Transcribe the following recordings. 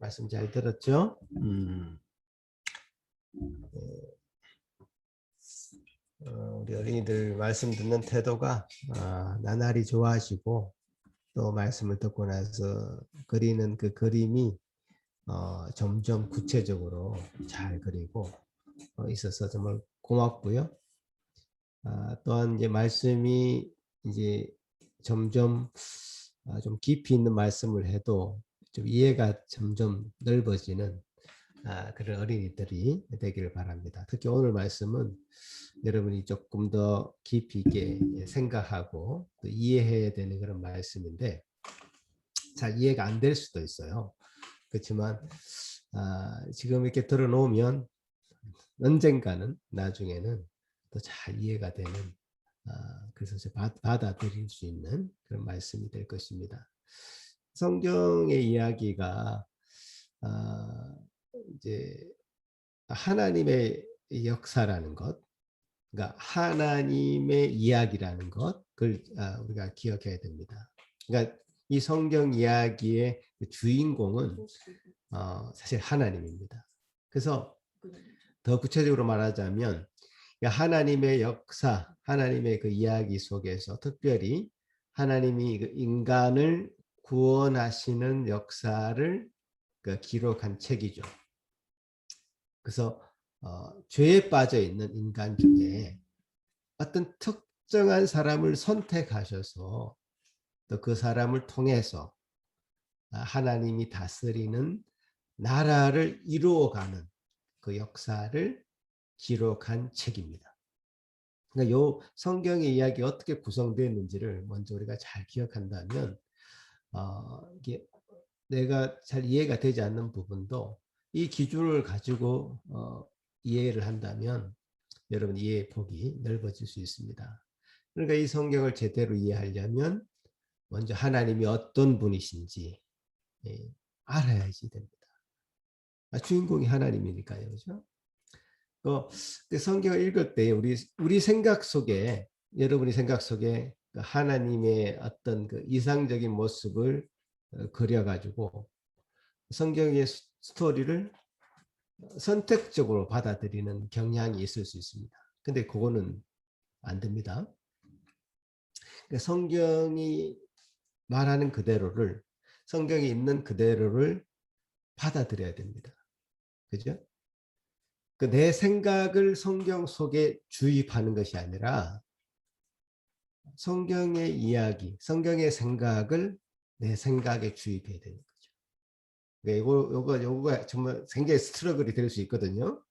말씀 잘 들었죠? 우리 어린이들 말씀 듣는 태도가 나날이 좋아지고 또 말씀을 듣고 나서 그리는 그 그림이 점점 구체적으로 잘 그리고 있어서 정말 고맙고요. 또한 이제 말씀이 이제 점점 좀 깊이 있는 말씀을 해도 좀 이해가 점점 넓어지는 그런 어린이들이 되기를 바랍니다. 특히 오늘 말씀은 여러분이 조금 더 깊이 있게 생각하고 또 이해해야 되는 그런 말씀인데 잘 이해가 안 될 수도 있어요. 그렇지만 지금 이렇게 들어놓으면 언젠가는 나중에는 또 잘 이해가 되는 그래서 받아들일 수 있는 그런 말씀이 될 것입니다. 성경의 이야기가 이제 하나님의 역사라는 것, 그러니까 하나님의 이야기라는 것을 우리가 기억해야 됩니다. 그러니까 이 성경 이야기의 주인공은 사실 하나님입니다. 그래서 더 구체적으로 말하자면 하나님의 역사, 하나님의 그 이야기 속에서 특별히 하나님이 그 인간을 구원하시는 역사를 기록한 책이죠. 그래서 죄에 빠져 있는 인간 중에 어떤 특정한 사람을 선택하셔서 또 그 사람을 통해서 하나님이 다스리는 나라를 이루어가는 그 역사를 기록한 책입니다. 그러니까 요 성경의 이야기가 어떻게 구성되었는지를 먼저 우리가 잘 기억한다면 이게 내가 잘 이해가 되지 않는 부분도 이 기준을 가지고 이해를 한다면 여러분 이해의 폭이 넓어질 수 있습니다. 그러니까 이 성경을 제대로 이해하려면 먼저 하나님이 어떤 분이신지 알아야지 됩니다. 주인공이 하나님이니까요, 그렇죠? 그 성경을 읽을 때 우리 생각 속에 여러분이 생각 속에 하나님의 어떤 그 이상적인 모습을 그려가지고 성경의 스토리를 선택적으로 받아들이는 경향이 있을 수 있습니다. 근데 그거는 안 됩니다. 성경이 말하는 그대로를, 성경이 있는 그대로를 받아들여야 됩니다. 그죠? 내 생각을 성경 속에 주입하는 것이 아니라 성경의 이야기, 성경의 생각을 내 생각에 주입해야 되는 거죠. 요거가 정말 굉장히 스트러글이 될 수 있거든요.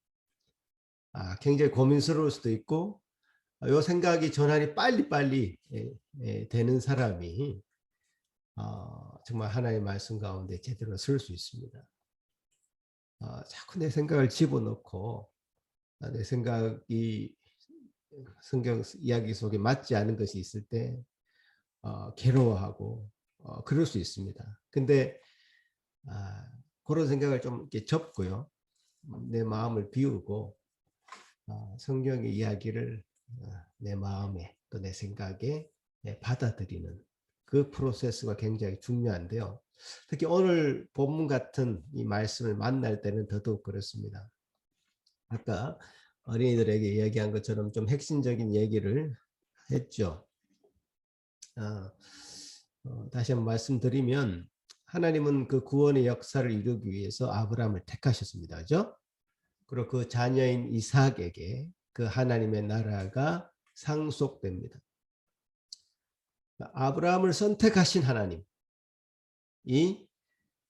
굉장히 고민스러울 수도 있고, 요 생각이 전환이 빨리빨리 되는 사람이 정말 하나님의 말씀 가운데 제대로 설 수 있습니다. 자꾸 내 생각을 집어넣고 내 생각이 성경 이야기 속에 맞지 않은 것이 있을 때 괴로워하고 그럴 수 있습니다. 근데 그런 생각을 좀 이렇게 접고요. 내 마음을 비우고 성경의 이야기를 내 마음에 또 내 생각에 받아들이는 그 프로세스가 굉장히 중요한데요. 특히 오늘 본문 같은 이 말씀을 만날 때는 더더욱 그렇습니다. 아까 어린이들에게 이야기한 것처럼 좀 핵심적인 얘기를 했죠. 다시 한번 말씀드리면 하나님은 그 구원의 역사를 이루기 위해서 아브라함을 택하셨습니다. 그죠? 그리고 그 자녀인 이삭에게 그 하나님의 나라가 상속됩니다. 아브라함을 선택하신 하나님이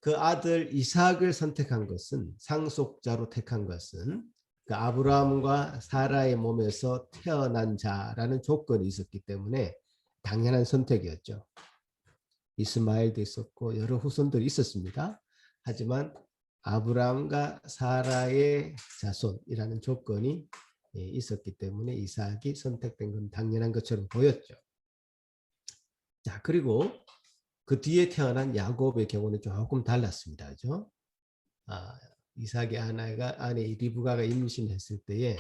그 아들 이삭을 선택한 것은, 상속자로 택한 것은 그 아브라함과 사라의 몸에서 태어난 자라는 조건이 있었기 때문에 당연한 선택이었죠. 이스마엘도 있었고 여러 후손들이 있었습니다. 하지만 아브라함과 사라의 자손이라는 조건이 있었기 때문에 이삭이 선택된 건 당연한 것처럼 보였죠. 자, 그리고 그 뒤에 태어난 야곱의 경우는 조금 달랐습니다. 그죠? 이삭의 아내 리브가가 임신했을 때에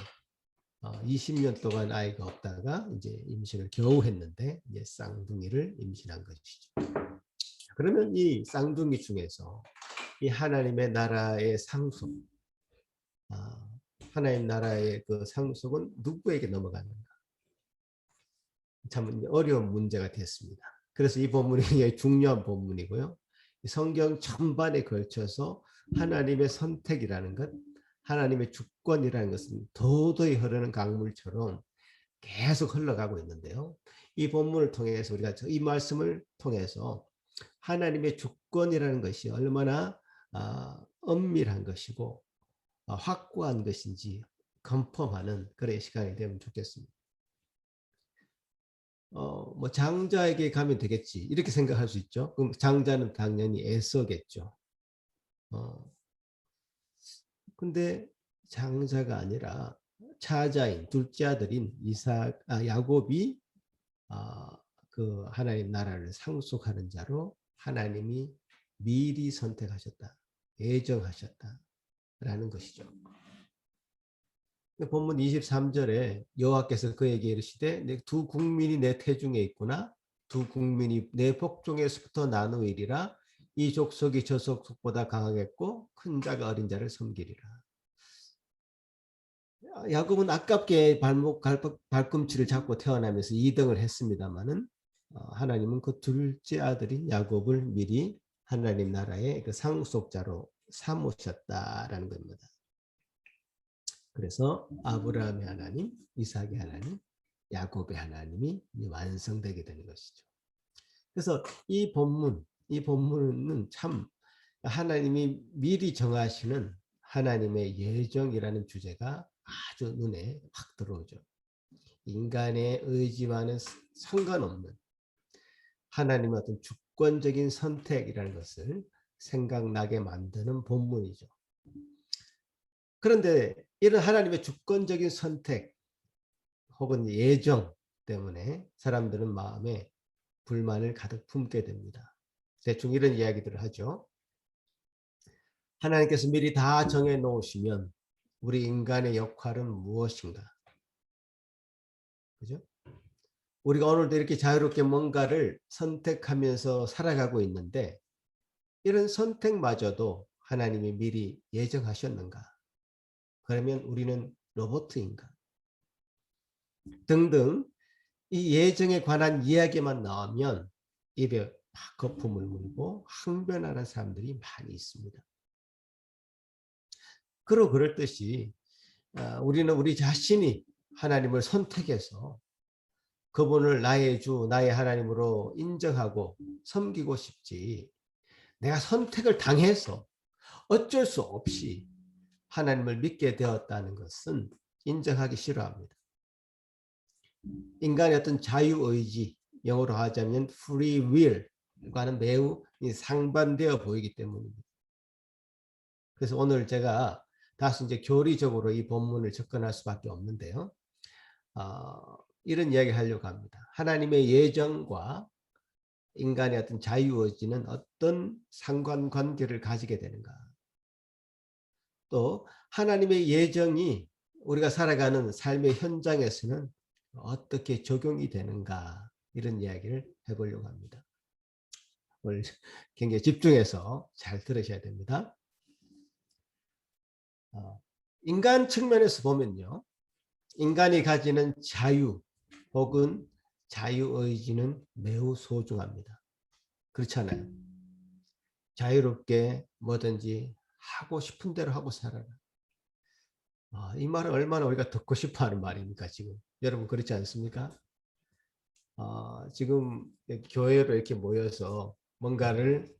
20년 동안 아이가 없다가 이제 임신을 겨우 했는데 이제 쌍둥이를 임신한 것이죠. 그러면 이 쌍둥이 중에서 이 하나님의 나라의 상속, 아, 하나님 나라의 그 상속은 누구에게 넘어가는가? 참 어려운 문제가 됐습니다. 그래서 이 본문이 굉장히 중요한 본문이고요. 성경 전반에 걸쳐서 하나님의 선택이라는 것, 하나님의 주권이라는 것은 도도히 흐르는 강물처럼 계속 흘러가고 있는데요. 이 본문을 통해서 우리가 이 말씀을 통해서 하나님의 주권이라는 것이 얼마나 엄밀한 것이고 확고한 것인지 컨펌하는 그런 시간이 되면 좋겠습니다. 뭐 장자에게 가면 되겠지 이렇게 생각할 수 있죠. 그럼 장자는 당연히 에서겠죠. 근데 장자가 아니라 차자인 둘째 아들인 야곱이 그 하나님 나라를 상속하는 자로 하나님이 미리 선택하셨다, 예정하셨다라는 것이죠. 본문 23절에 여호와께서 그에게 이르시되 두 국민이 내 태중에 있구나. 두 국민이 내 복종에서부터 나누이리라. 이 족속이 저 족속보다 강하겠고 큰 자가 어린 자를 섬기리라. 야곱은 아깝게 발꿈치를 잡고 태어나면서 2등을 했습니다마는 하나님은 그 둘째 아들인 야곱을 미리 하나님 나라의 그 상속자로 삼으셨다라는 겁니다. 그래서 아브라함의 하나님, 이삭의 하나님, 야곱의 하나님이 완성되게 되는 것이죠. 그래서 이 본문은 참 하나님이 미리 정하시는 하나님의 예정이라는 주제가 아주 눈에 확 들어오죠. 인간의 의지와는 상관없는 하나님의 어떤 주권적인 선택이라는 것을 생각나게 만드는 본문이죠. 그런데 이런 하나님의 주권적인 선택 혹은 예정 때문에 사람들은 마음에 불만을 가득 품게 됩니다. 대충 이런 이야기들을 하죠. 하나님께서 미리 다 정해 놓으시면 우리 인간의 역할은 무엇인가? 그죠? 우리가 오늘도 이렇게 자유롭게 뭔가를 선택하면서 살아가고 있는데 이런 선택마저도 하나님이 미리 예정하셨는가? 그러면 우리는 로봇인가? 등등 이 예정에 관한 이야기만 나오면 입에 막 거품을 물고 항변하는 사람들이 많이 있습니다. 그렇듯이 우리는 우리 자신이 하나님을 선택해서 그분을 나의 주, 나의 하나님으로 인정하고 섬기고 싶지, 내가 선택을 당해서 어쩔 수 없이 하나님을 믿게 되었다는 것은 인정하기 싫어합니다. 인간의 어떤 자유의지, 영어로 하자면 free will과는 매우 상반되어 보이기 때문입니다. 그래서 오늘 제가 다시 이제 교리적으로 이 본문을 접근할 수밖에 없는데요. 이런 이야기를 하려고 합니다. 하나님의 예정과 인간의 어떤 자유의지는 어떤 상관관계를 가지게 되는가? 또 하나님의 예정이 우리가 살아가는 삶의 현장에서는 어떻게 적용이 되는가? 이런 이야기를 해보려고 합니다. 오늘 굉장히 집중해서 잘 들으셔야 됩니다. 인간 측면에서 보면요. 인간이 가지는 자유 혹은 자유의지는 매우 소중합니다. 그렇잖아요. 자유롭게 뭐든지 하고 싶은 대로 하고 살아라. 이 말은 얼마나 우리가 듣고 싶어하는 말입니까? 지금 여러분 그렇지 않습니까? 지금 교회로 이렇게 모여서 뭔가를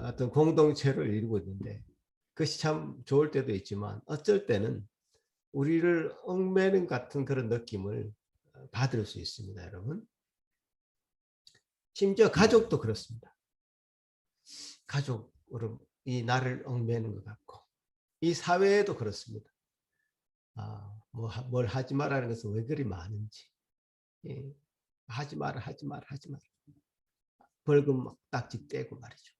어떤 공동체를 이루고 있는데 그것이 참 좋을 때도 있지만 어쩔 때는 우리를 얽매는 같은 그런 느낌을 받을 수 있습니다, 여러분. 심지어 가족도 그렇습니다. 가족으로 이 나를 얽매는 것 같고 이 사회에도 그렇습니다. 뭘 하지 말라는 것은 왜 그리 많은지. 예. 하지 마라. 벌금 막 딱지 떼고 말이죠.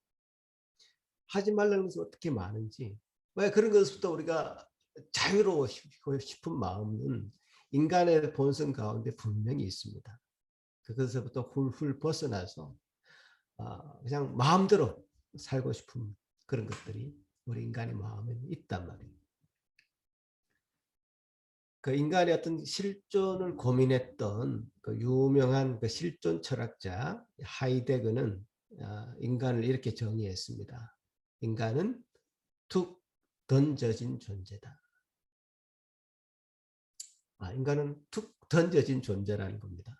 하지 말라는 것은 어떻게 많은지. 왜 그런 것부터 우리가 자유로워지고 싶은 마음은 인간의 본성 가운데 분명히 있습니다. 그것부터 훌훌 벗어나서 그냥 마음대로 살고 싶은 그런 것들이 우리 인간의 마음에 있단 말이에요. 그 인간의 어떤 실존을 고민했던 그 유명한 그 실존 철학자 하이데거는 인간을 이렇게 정의했습니다. 인간은 툭 던져진 존재다. 인간은 툭 던져진 존재라는 겁니다.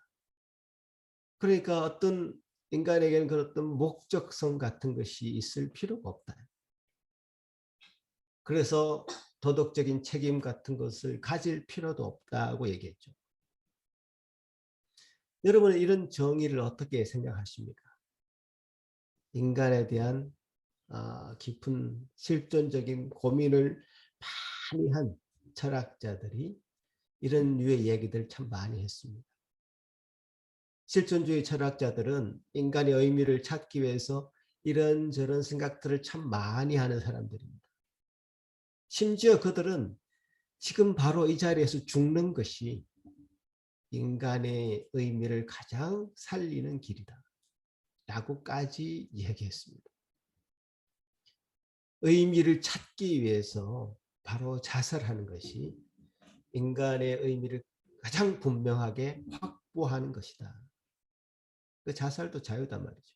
그러니까 어떤 인간에게는 그런 어떤 목적성 같은 것이 있을 필요가 없다. 그래서 도덕적인 책임 같은 것을 가질 필요도 없다고 얘기했죠. 여러분은 이런 정의를 어떻게 생각하십니까? 인간에 대한 깊은 실존적인 고민을 많이 한 철학자들이 이런 류의 얘기들 참 많이 했습니다. 실존주의 철학자들은 인간의 의미를 찾기 위해서 이런저런 생각들을 참 많이 하는 사람들입니다. 심지어 그들은 지금 바로 이 자리에서 죽는 것이 인간의 의미를 가장 살리는 길이다 라고까지 얘기했습니다. 의미를 찾기 위해서 바로 자살하는 것이 인간의 의미를 가장 분명하게 확보하는 것이다. 그 자살도 자유단 말이죠.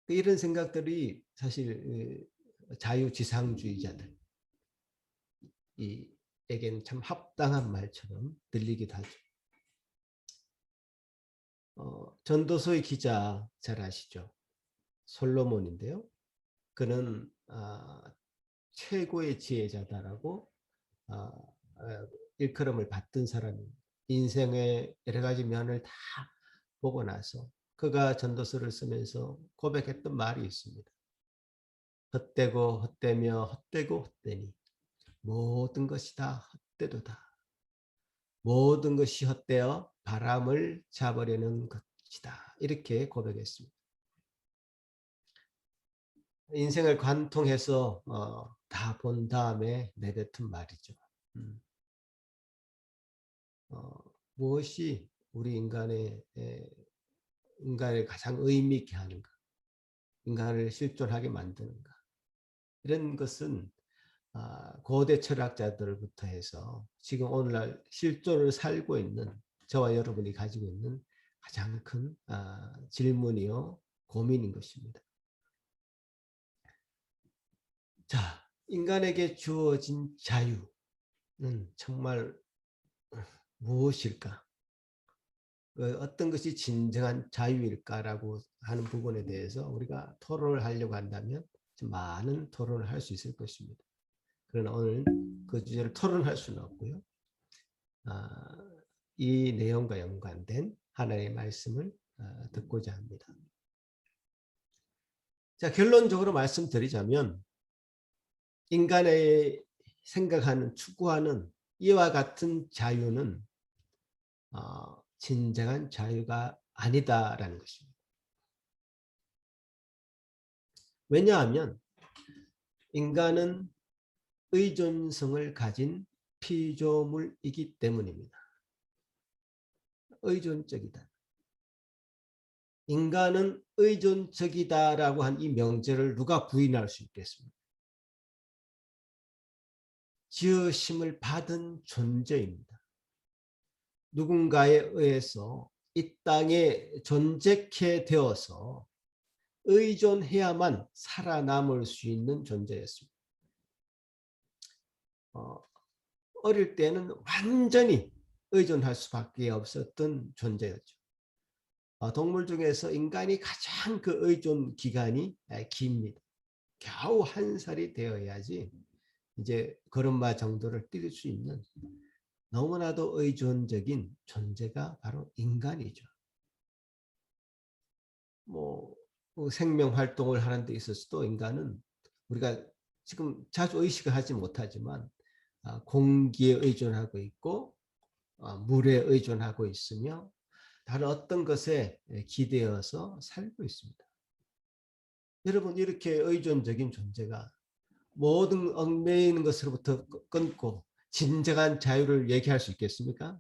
이런 생각들이 사실 자유지상주의자들 에게는 참 합당한 말처럼 들리기도 하죠. 전도서의 기자 잘 아시죠? 솔로몬인데요. 그는 최고의 지혜자다라고 일컬음을 받던 사람입니다. 인생의 여러 가지 면을 다 보고 나서 그가 전도서를 쓰면서 고백했던 말이 있습니다. 헛되고 헛되며 헛되고 헛되니 모든 것이 다 헛되도다. 모든 것이 헛되어 바람을 잡으려는 것이다. 이렇게 고백했습니다. 인생을 관통해서 다 본 다음에 내뱉은 말이죠. 무엇이 우리 인간을 가장 의미 있게 하는가, 인간을 실존하게 만드는가, 이런 것은 고대 철학자들부터 해서 지금 오늘날 실존을 살고 있는 저와 여러분이 가지고 있는 가장 큰 질문이요 고민인 것입니다. 자, 인간에게 주어진 자유는 정말 무엇일까? 어떤 것이 진정한 자유일까라고 하는 부분에 대해서 우리가 토론을 하려고 한다면 좀 많은 토론을 할 수 있을 것입니다. 그러나 오늘 그 주제를 토론할 수는 없고요. 이 내용과 연관된 하나의 말씀을 듣고자 합니다. 자, 결론적으로 말씀드리자면 인간의 생각하는, 추구하는 이와 같은 자유는 진정한 자유가 아니다라는 것입니다. 왜냐하면 인간은 의존성을 가진 피조물이기 때문입니다. 의존적이다. 인간은 의존적이다라고 한 이 명제를 누가 부인할 수 있겠습니까? 지으심을 받은 존재입니다. 누군가에 의해서 이 땅에 존재케 되어서 의존해야만 살아남을 수 있는 존재였습니다. 어릴 때는 완전히 의존할 수밖에 없었던 존재였죠. 동물 중에서 인간이 가장 그 의존 기간이 깁니다. 겨우 1살이 되어야지 이제 걸음마 정도를 뛸 수 있는 너무나도 의존적인 존재가 바로 인간이죠. 생명 활동을 하는 데 있어서도 인간은 우리가 지금 자주 의식을 하지 못하지만 공기에 의존하고 있고 물에 의존하고 있으며 다른 어떤 것에 기대어서 살고 있습니다. 여러분, 이렇게 의존적인 존재가 모든 얽매이는 것으로부터 끊고 진정한 자유를 얘기할 수 있겠습니까?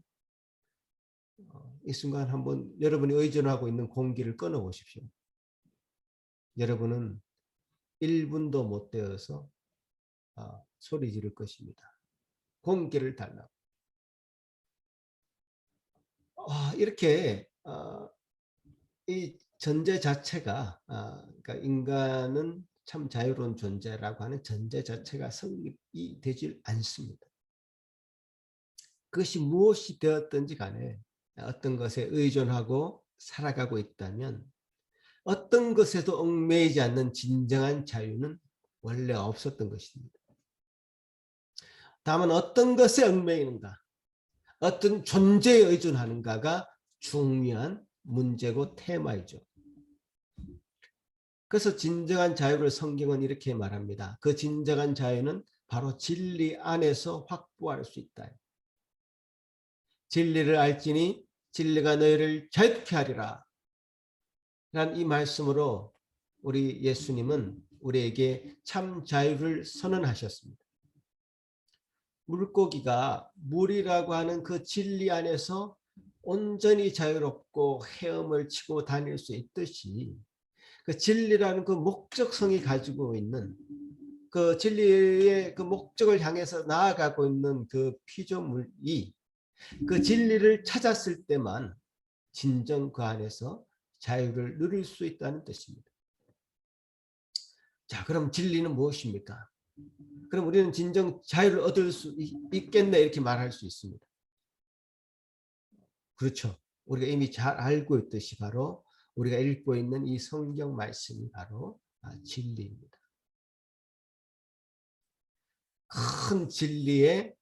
이 순간 한번 여러분이 의존하고 있는 공기를 끊어 보십시오. 여러분은 1분도 못 되어서 소리 지를 것입니다. 공기를 달라고. 이렇게 이 전제 자체가 그러니까 인간은 참 자유로운 존재라고 하는 전제 자체가 성립이 되질 않습니다. 그것이 무엇이 되었든지 간에 어떤 것에 의존하고 살아가고 있다면 어떤 것에도 얽매이지 않는 진정한 자유는 원래 없었던 것입니다. 다만 어떤 것에 얽매이는가, 어떤 존재에 의존하는가가 중요한 문제고 테마이죠. 그래서 진정한 자유를 성경은 이렇게 말합니다. 그 진정한 자유는 바로 진리 안에서 확보할 수 있다. 진리를 알지니 진리가 너희를 자유케 하리라. 라는 이 말씀으로 우리 예수님은 우리에게 참 자유를 선언하셨습니다. 물고기가 물이라고 하는 그 진리 안에서 온전히 자유롭고 헤엄을 치고 다닐 수 있듯이 그 진리라는 그 목적성이 가지고 있는 그 진리의 그 목적을 향해서 나아가고 있는 그 피조물이 그 진리를 찾았을 때만 진정 그 안에서 자유를 누릴 수 있다는 뜻입니다. 자, 그럼 진리는 무엇입니까? 그럼 우리는 진정 자유를 얻을 수 있겠네 이렇게 말할 수 있습니다. 그렇죠. 우리가 이미 잘 알고 있듯이 바로 우리가 읽고 있는 이 성경 말씀이 바로 진리입니다. 큰 진리에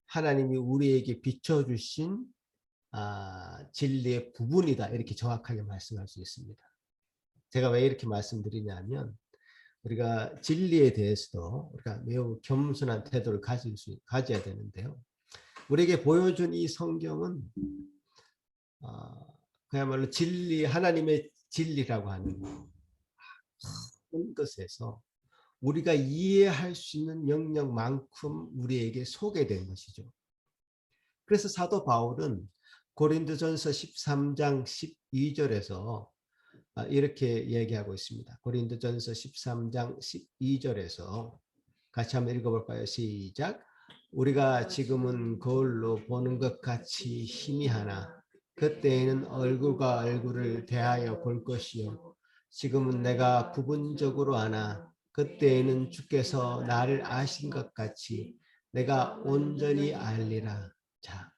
하나님이 우리에게 비춰주신 진리의 부분이다 이렇게 정확하게 말씀할 수 있습니다. 제가 왜 이렇게 말씀드리냐면 우리가 진리에 대해서도 우리가 매우 겸손한 태도를 가져야 되는데요. 우리에게 보여준 이 성경은 그야말로 진리, 하나님의 진리라고 하는 큰 것에서 우리가 이해할 수 있는 영역만큼 우리에게 소개된 것이죠. 그래서 사도 바울은 고린도전서 13장 12절에서 이렇게 얘기하고 있습니다. 고린도전서 13장 12절에서 같이 한번 읽어볼까요? 시작. 우리가 지금은 거울로 보는 것 같이 희미하나 그때에는 얼굴과 얼굴을 대하여 볼 것이요 지금은 내가 부분적으로 아나 그때에는 주께서 나를 아신 것 같이 내가 온전히 알리라. 자,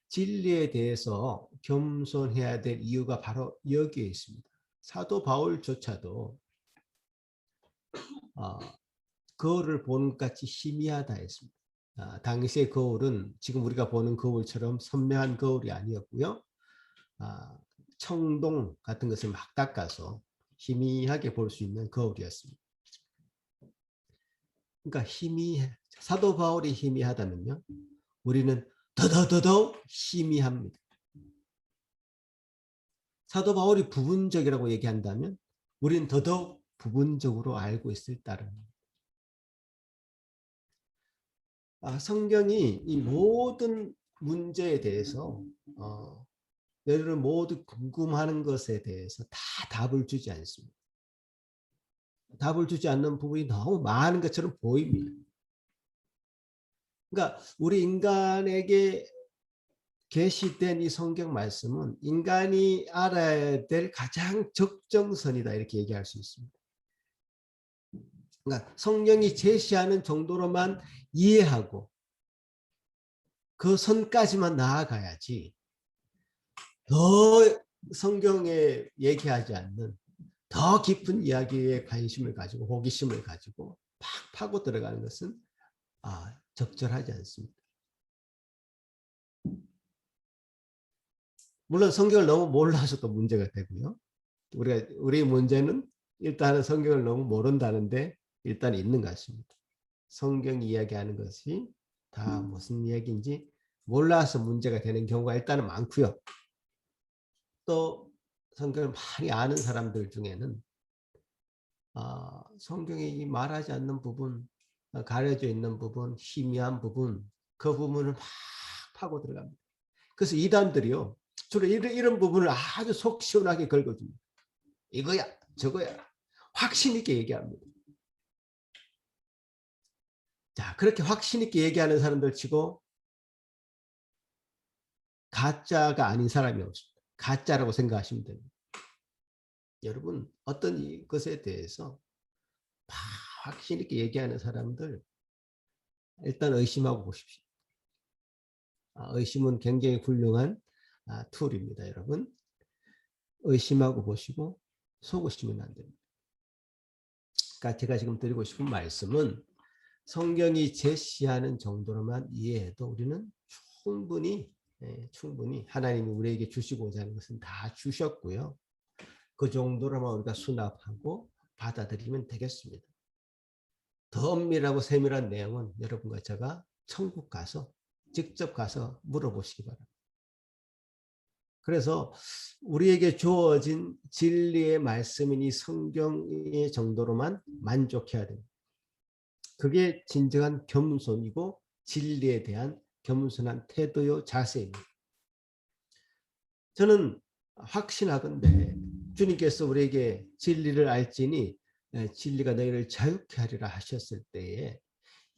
진리에 대해서 겸손해야 될 이유가 바로 여기에 있습니다. 사도 바울조차도 거울을 보는 것 같이 희미하다 했습니다. 당시의 거울은 지금 우리가 보는 거울처럼 선명한 거울이 아니었고요. 청동 같은 것을 막 닦아서 희미하게 볼 수 있는 거울이었습니다. 그러니까 사도 바울이 희미하다면요. 우리는 더더더더 희미합니다. 사도 바울이 부분적이라고 얘기한다면 우리는 더더욱 부분적으로 알고 있을 따름입니다. 성경이 이 모든 문제에 대해서 여러분 모두 궁금하는 것에 대해서 다 답을 주지 않습니다. 답을 주지 않는 부분이 너무 많은 것처럼 보입니다. 그러니까 우리 인간에게 계시된 이 성경 말씀은 인간이 알아야 될 가장 적정선이다 이렇게 얘기할 수 있습니다. 그러니까 성령이 제시하는 정도로만 이해하고 그 선까지만 나아가야지 더 성경에 얘기하지 않는 더 깊은 이야기에 관심을 가지고 호기심을 가지고 팍 파고 들어가는 것은 적절하지 않습니다. 물론 성경을 너무 몰라서도 문제가 되고요. 우리 문제는 일단은 성경을 너무 모른다는데 일단 있는 것 같습니다. 성경이 이야기하는 것이 다 무슨 이야기인지 몰라서 문제가 되는 경우가 일단은 많고요. 또 성경을 많이 아는 사람들 중에는 성경이 말하지 않는 부분, 가려져 있는 부분, 희미한 부분, 그 부분을 막 파고 들어갑니다. 그래서 이단들이요. 주로 이런 부분을 아주 속 시원하게 긁어줍니다. 이거야, 저거야. 확신 있게 얘기합니다. 자, 그렇게 확신 있게 얘기하는 사람들 치고 가짜가 아닌 사람이 없습니다. 가짜라고 생각하시면 됩니다. 여러분, 어떤 것에 대해서 확신 있게 얘기하는 사람들 일단 의심하고 보십시오. 의심은 굉장히 훌륭한 툴입니다, 여러분. 의심하고 보시고 속으시면 안 됩니다. 그러니까 제가 지금 드리고 싶은 말씀은 성경이 제시하는 정도로만 이해해도 우리는 충분히 하나님이 우리에게 주시고자 하는 것은 다 주셨고요. 그 정도로만 우리가 수납하고 받아들이면 되겠습니다. 더 엄밀하고 세밀한 내용은 여러분과 제가 천국 가서 직접 가서 물어보시기 바랍니다. 그래서 우리에게 주어진 진리의 말씀이니 성경의 정도로만 만족해야 됩니다. 그게 진정한 겸손이고 진리에 대한 겸손한 태도요 자세입니다. 저는 확신하건대 주님께서 우리에게 진리를 알지니 진리가 너희를 자유케 하리라 하셨을 때에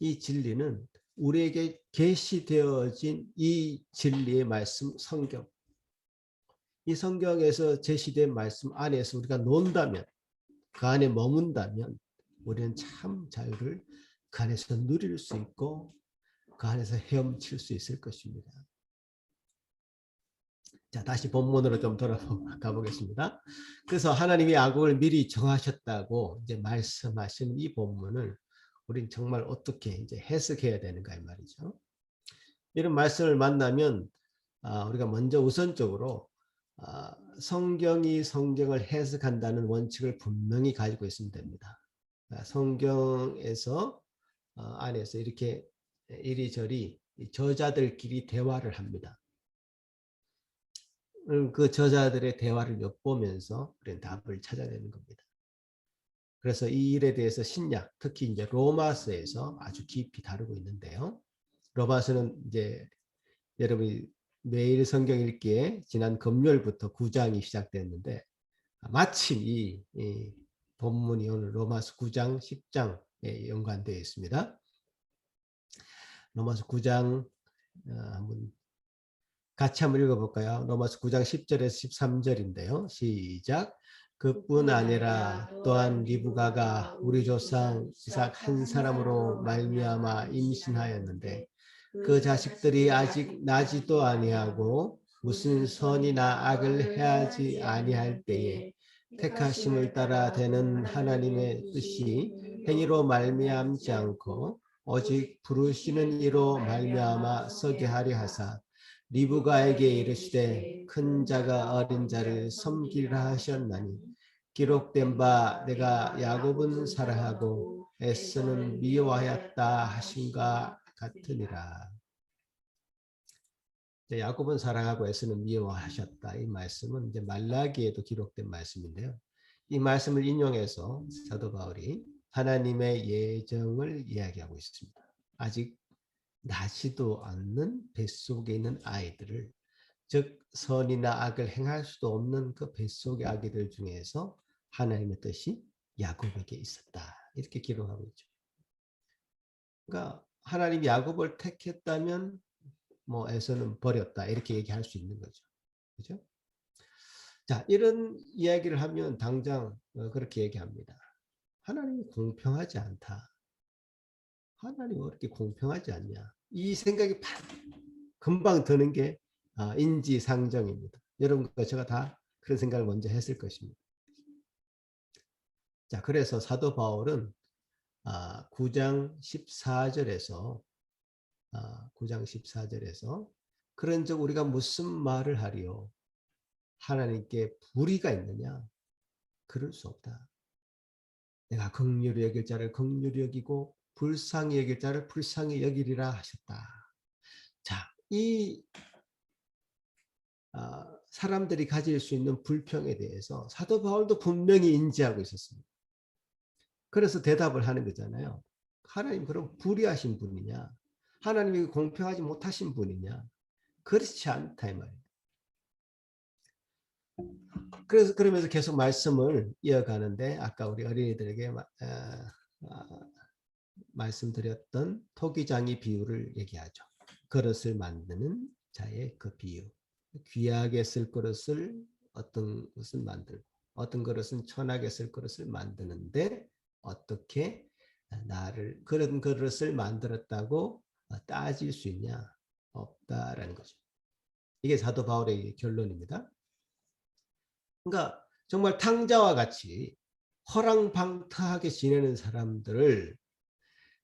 이 진리는 우리에게 계시되어진 이 진리의 말씀 성경, 이 성경에서 제시된 말씀 안에서 우리가 논다면, 그 안에 머문다면 우리는 참 자유를 그 안에서 누릴 수 있고 그 안에서 헤엄칠 수 있을 것입니다. 자, 다시 본문으로 좀 돌아가 보겠습니다. 그래서 하나님이 야곱을 미리 정하셨다고 이제 말씀하시는 이 본문을 우린 정말 어떻게 이제 해석해야 되는가 이 말이죠. 이런 말씀을 만나면 우리가 먼저 우선적으로 성경이 성경을 해석한다는 원칙을 분명히 가지고 있으면 됩니다. 성경에서 안에서 이렇게 이리저리 저자들끼리 대화를 합니다. 그 저자들의 대화를 엿보면서 우리는 답을 찾아내는 겁니다. 그래서 이 일에 대해서 신약, 특히 이제 로마서에서 아주 깊이 다루고 있는데요. 로마서는 이제 여러분이 매일 성경 읽기에 지난 금요일부터 9장이 시작됐는데 마침 이 본문이 오늘 로마서 9장, 10장에 연관되어 있습니다. 로마서 9장 한번 같이 한번 읽어볼까요? 로마서 9장 10절에서 13절인데요. 시작. 그뿐 아니라 또한 리브가가 우리 조상 이삭 한 사람으로 말미암아 임신하였는데 그 자식들이 아직 나지도 아니하고 무슨 선이나 악을 해하지 아니할 때에 택하심을 따라 되는 하나님의 뜻이 행위로 말미암지 않고 오직 부르시는 이로 말미암아 서게 하려 하사 리브가에게 이르시되 큰 자가 어린 자를 섬기라 하셨나니 기록된 바 내가 야곱은 사랑하고 에서는 미워하였다 하심과 같으니라. 야곱은 사랑하고 에서는 미워하셨다. 이 말씀은 이제 말라기에도 기록된 말씀인데요. 이 말씀을 인용해서 사도 바울이 하나님의 예정을 이야기하고 있습니다. 아직 나지도 않는 뱃속에 있는 아이들을, 즉 선이나 악을 행할 수도 없는 그 뱃속의 아기들 중에서 하나님의 뜻이 야곱에게 있었다. 이렇게 기록하고 있죠. 그러니까 하나님이 야곱을 택했다면 뭐 에서는 버렸다. 이렇게 얘기할 수 있는 거죠. 그죠? 자, 이런 이야기를 하면 당장 그렇게 얘기합니다. 하나님이 공평하지 않다. 하나님 왜 이렇게 공평하지 않냐. 이 생각이 금방 드는 게 인지상정입니다. 여러분과 제가 다 그런 생각을 먼저 했을 것입니다. 자, 그래서 사도 바울은 9장 14절에서 9장 14절에서 그런즉 우리가 무슨 말을 하리요? 하나님께 불의가 있느냐? 그럴 수 없다. 내가 긍휼히 여길 자를 긍휼히 여기고 불쌍히 여길 자를 불쌍히 여기리라 하셨다. 자, 이 사람들이 가질 수 있는 불평에 대해서 사도 바울도 분명히 인지하고 있었습니다. 그래서 대답을 하는 거잖아요. 하나님 그럼 불의하신 분이냐? 하나님이 공평하지 못하신 분이냐? 그렇지 않다 이 말이에요. 그래서 그러면서 계속 말씀을 이어가는데 아까 우리 어린이들에게 말씀드렸던 토기장이 비유를 얘기하죠. 그릇을 만드는 자의 그 비유. 귀하게 쓸 그릇을 어떤 것은 만들고 어떤 그릇은 천하게 쓸 그릇을 만드는데 어떻게 나를 그런 그릇을 만들었다고 따질 수 있냐? 없다라는 거죠. 이게 사도 바울의 결론입니다. 그러니까 정말 탕자와 같이 허랑방탕하게 지내는 사람들을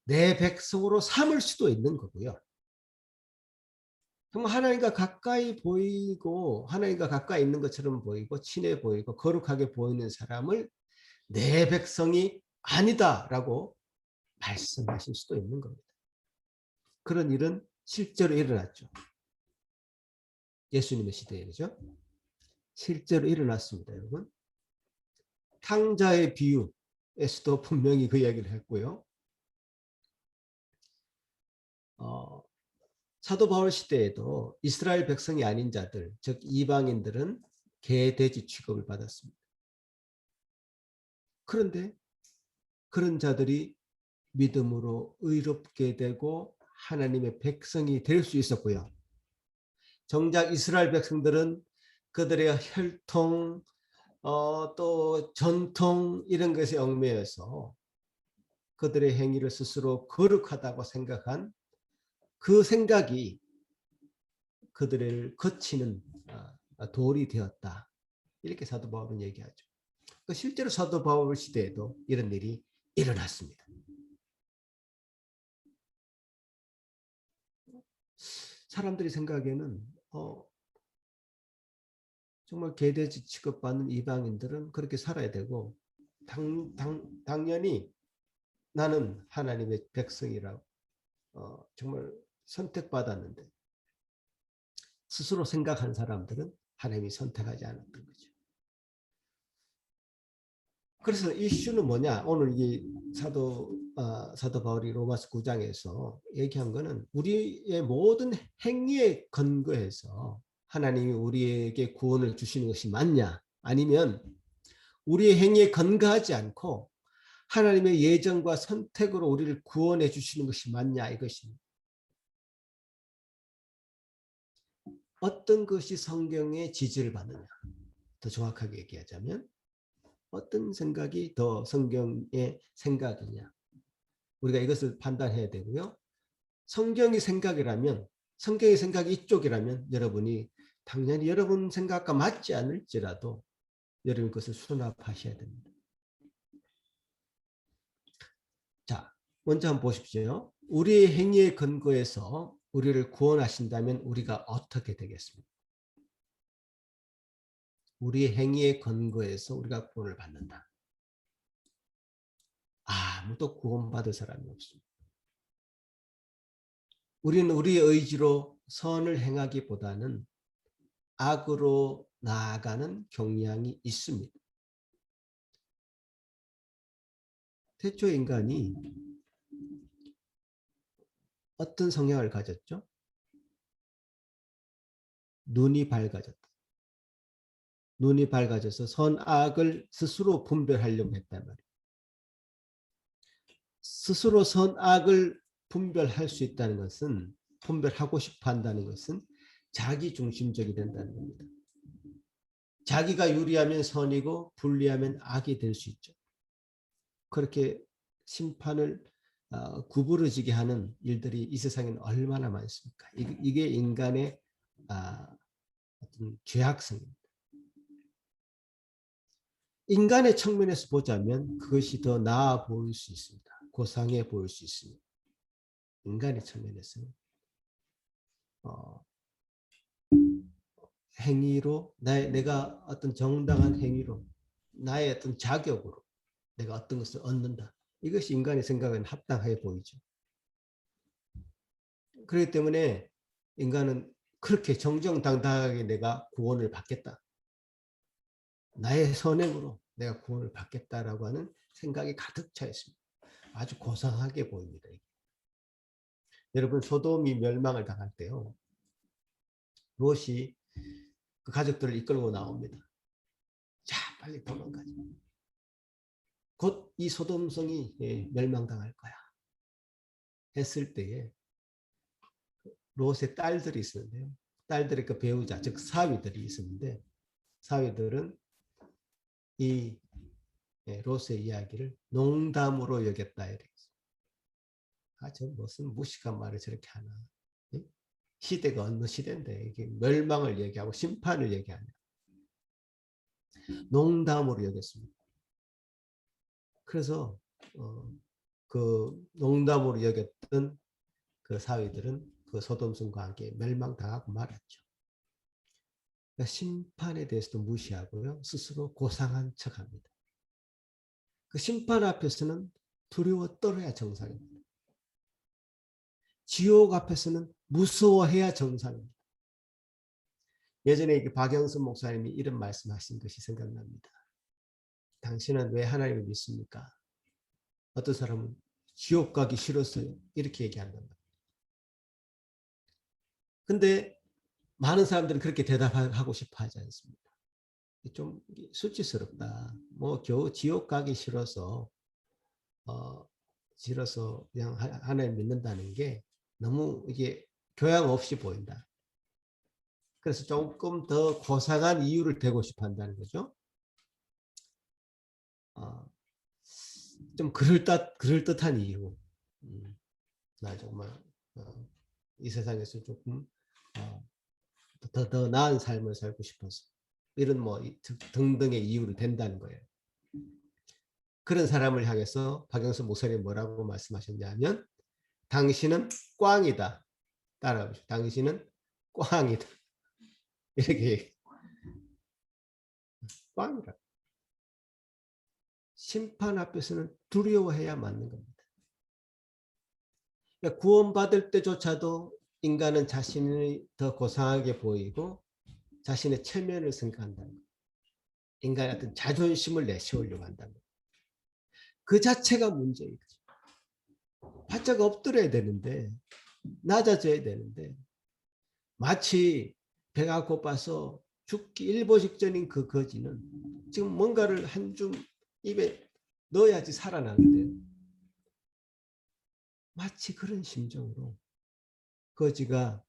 내 백성으로 삼을 수도 있는 거고요. 정말 하나님과 가까이 보이고 하나님과 가까이 있는 것처럼 보이고 친해 보이고 거룩하게 보이는 사람을 내 백성이 아니다라고 말씀하실 수도 있는 겁니다. 그런 일은 실제로 일어났죠. 예수님의 시대에죠. 실제로 일어났습니다, 여러분. 탕자의 비유에서도 분명히 그 이야기를 했고요. 사도 바울 시대에도 이스라엘 백성이 아닌 자들, 즉 이방인들은 개, 돼지 취급을 받았습니다. 그런데 그런 자들이 믿음으로 의롭게 되고 하나님의 백성이 될 수 있었고요. 정작 이스라엘 백성들은 그들의 혈통, 또 전통 이런 것에 얽매여서 그들의 행위를 스스로 거룩하다고 생각한 그 생각이 그들을 거치는 돌이 되었다. 이렇게 사도 바울은 얘기하죠. 실제로 사도 바울 시대에도 이런 일이 일어났습니다. 사람들이 생각에는 정말 개돼지 취급받는 이방인들은 그렇게 살아야 되고 당연히 나는 하나님의 백성이라고 정말 선택받았는데 스스로 생각한 사람들은 하나님이 선택하지 않았던 거죠. 그래서 이슈는 뭐냐? 오늘 이 사도 바울이 로마서 9장에서 얘기한 거는 우리의 모든 행위에 근거해서 하나님이 우리에게 구원을 주시는 것이 맞냐? 아니면 우리의 행위에 근거하지 않고 하나님의 예정과 선택으로 우리를 구원해 주시는 것이 맞냐? 이것입니다. 어떤 것이 성경의 지지를 받느냐? 더 정확하게 얘기하자면 어떤 생각이 더 성경의 생각이냐? 우리가 이것을 판단해야 되고요. 성경의 생각이라면, 성경의 생각이 이쪽이라면 여러분이 당연히 여러분 생각과 맞지 않을지라도 여러분 그것을 수납하셔야 됩니다. 자, 먼저 한번 보십시오. 우리의 행위에 근거해서 우리를 구원하신다면 우리가 어떻게 되겠습니까? 우리의 행위에 근거해서 우리가 구원을 받는다. 아무도 구원받을 사람이 없습니다. 우리는 우리의 의지로 선을 행하기보다는 악으로 나아가는 경향이 있습니다. 태초 인간이 어떤 성향을 가졌죠? 눈이 밝아졌다. 눈이 밝아져서 선악을 스스로 분별하려고 했단 말이에요. 스스로 선악을 분별할 수 있다는 것은, 분별하고 싶어 한다는 것은 자기 중심적이 된다는 겁니다. 자기가 유리하면 선이고 불리하면 악이 될 수 있죠. 그렇게 심판을 구부러지게 하는 일들이 이 세상에는 얼마나 많습니까? 이게 인간의 어떤 죄악성입니다. 인간의 측면에서 보자면 그것이 더 나아 보일 수 있습니다. 고상해 보일 수 있습니다. 인간의 측면에서는 행위로 내가 어떤 정당한 행위로 나의 어떤 자격으로 내가 어떤 것을 얻는다. 이것이 인간의 생각에는 합당해 보이죠. 그렇기 때문에 인간은 그렇게 정정당당하게 내가 구원을 받겠다. 나의 선행으로 내가 구원을 받겠다라고 하는 생각이 가득 차 있습니다. 아주 고상하게 보입니다. 여러분, 소돔이 멸망을 당할 때요. 롯이 그 가족들을 이끌고 나옵니다. 빨리 도망가자. 곧 이 소돔성이 멸망당할 거야. 했을 때에 롯의 딸들이 있었는데요. 딸들의 그 배우자, 즉 사위들이 있었는데 사위들은 이 롯의 이야기를 농담으로 여겼다. 저 무슨 무식한 말을 저렇게 하나. 시대가 어느 시대인데 이게 멸망을 얘기하고 심판을 얘기하냐. 농담으로 여겼습니다. 그래서 그 농담으로 여겼던 그 사위들은 그 소돔성과 함께 멸망당하고 말았죠. 그러니까 심판에 대해서도 무시하고요. 스스로 고상한 척합니다. 그 심판 앞에서는 두려워 떨어야 정상입니다. 지옥 앞에서는 무서워해야 정상입니다. 예전에 박영선 목사님이 이런 말씀하신 것이 생각납니다. 당신은 왜 하나님을 믿습니까? 어떤 사람은 지옥 가기 싫었어요. 이렇게 얘기한단 말이에요. 근데 많은 사람들은 그렇게 대답하고 싶어 하지 않습니다. 좀 수치스럽다. 뭐 겨우 지옥 가기 싫어서 그냥 하나님 믿는다는 게 너무 이게 교양 없이 보인다. 그래서 조금 더 고상한 이유를 대고 싶어 한다는 거죠. 좀 그럴듯한 이유. 나 정말 이 세상에서 조금 더 나은 삶을 살고 싶어서 이런 뭐 등등의 이유를 댄다는 거예요. 그런 사람을 향해서 박영선 목사님이 뭐라고 말씀하셨냐면 당신은 꽝이다. 따라하십시오. 당신은 꽝이다. 이렇게 꽝이다. 심판 앞에서는 두려워해야 맞는 겁니다. 그러니까 구원받을 때조차도 인간은 자신이 더 고상하게 보이고 자신의 체면을 생각한다는 거예요. 인간의 어떤 자존심을 내세우려고 한다는 거예요. 그 자체가 문제인 거죠. 바짝 엎드려야 되는데 낮아져야 되는데 마치 배가 고파서 죽기 일보 직전인 그 거지는 지금 뭔가를 한 줌 입에 넣어야지 살아나는데요. 마치 그런 심정으로 거지가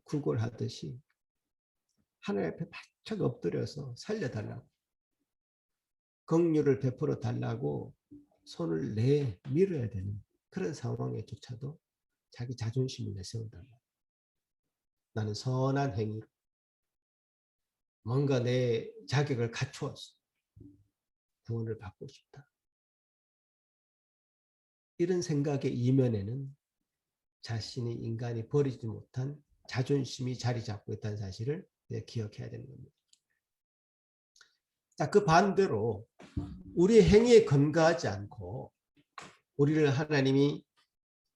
구걸하듯이 하늘 앞에 바짝 엎드려서 살려달라고 긍휼을 베풀어 달라고 손을 내밀어야 되는 그런 상황에조차도 자기 자존심을 내세운다. 나는 선한 행위로 뭔가 내 자격을 갖추어서 구원을 받고 싶다. 이런 생각의 이면에는 자신이 인간이 버리지 못한 자존심이 자리 잡고 있다는 사실을 기억해야 되는 겁니다. 자, 그 반대로 우리 행위에 근거하지 않고 우리를 하나님이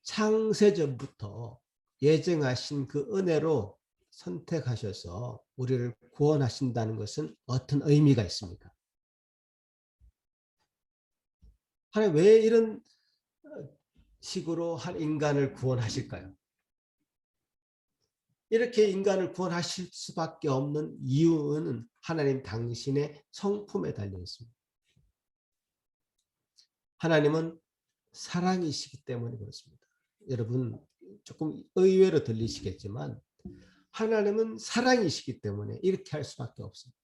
창세전부터 예정하신 그 은혜로 선택하셔서 우리를 구원하신다는 것은 어떤 의미가 있습니까? 하나님 왜 이런 식으로 한 인간을 구원하실까요? 이렇게 인간을 구원하실 수밖에 없는 이유는 하나님 당신의 성품에 달려 있습니다. 하나님은 사랑이시기 때문에 그렇습니다. 여러분 조금 의외로 들리시겠지만 하나님은 사랑이시기 때문에 이렇게 할 수밖에 없습니다.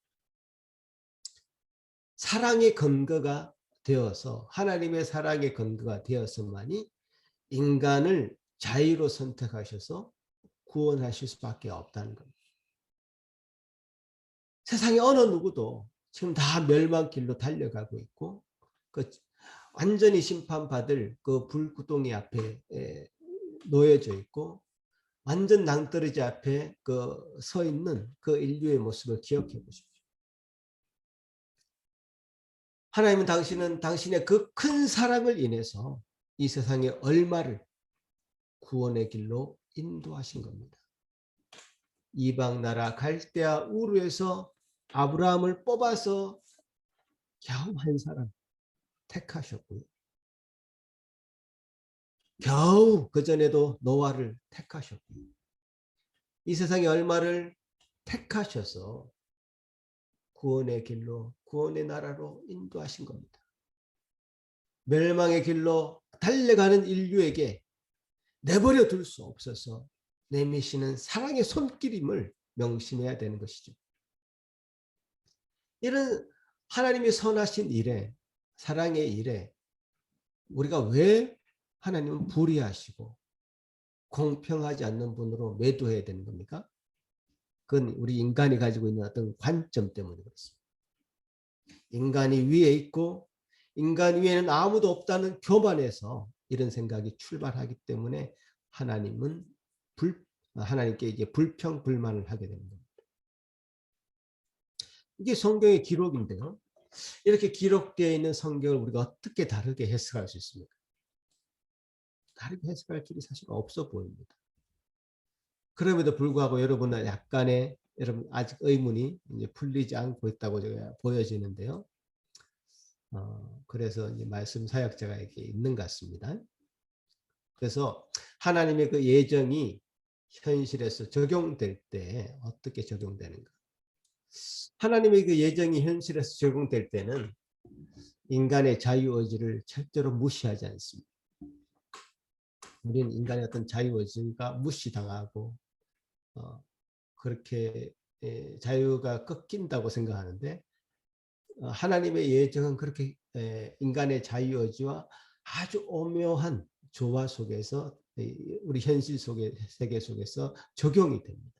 사랑의 근거가 되어서 하나님의 사랑의 근거가 되어서만이 인간을 자유로 선택하셔서 구원하실 수밖에 없다는 겁니다. 세상에 어느 누구도 지금 다 멸망길로 달려가고 있고 그 완전히 심판받을 그 불구덩이 앞에 놓여져 있고 완전 낭떠러지 앞에 그 서 있는 그 인류의 모습을 기억해 보십시오. 하나님은 당신의 그 큰 사랑을 인해서 이 세상에 얼마를 구원의 길로 인도하신 겁니다. 이방 나라 갈대아 우르에서 아브라함을 뽑아서 겨우 한 사람 택하셨고요. 겨우 그전에도 노아를 택하셨고요. 이 세상에 얼마를 택하셔서 구원의 길로, 구원의 나라로 인도하신 겁니다. 멸망의 길로 달려가는 인류에게 내버려 둘 수 없어서 내미시는 사랑의 손길임을 명심해야 되는 것이죠. 이런 하나님의 선하신 일에, 사랑의 일에 우리가 왜 하나님은 불의하시고 공평하지 않는 분으로 매도해야 되는 겁니까? 그건 우리 인간이 가지고 있는 어떤 관점 때문에 그렇습니다. 인간이 위에 있고 인간 위에는 아무도 없다는 교만에서 이런 생각이 출발하기 때문에 하나님께 이제 불평불만을 하게 됩니다. 이게 성경의 기록인데요. 이렇게 기록되어 있는 성경을 우리가 어떻게 다르게 해석할 수 있습니까? 다르게 해석할 길이 사실 없어 보입니다. 그럼에도 불구하고 여러분은 약간의 여러분 아직 의문이 이제 풀리지 않고 있다고 제가 보여지는데요. 그래서 이제 말씀 사역자가 이렇게 있는 것 같습니다. 그래서 하나님의 그 예정이 현실에서 적용될 때 어떻게 적용되는가? 하나님의 그 예정이 현실에서 적용될 때는 인간의 자유의지를 절대로 무시하지 않습니다. 우리는 인간의 어떤 자유의지가 무시당하고 그렇게 자유가 꺾인다고 생각하는데 하나님의 예정은 그렇게 인간의 자유의지와 아주 오묘한 조화 속에서 우리 현실 속의 세계 속에서 적용이 됩니다.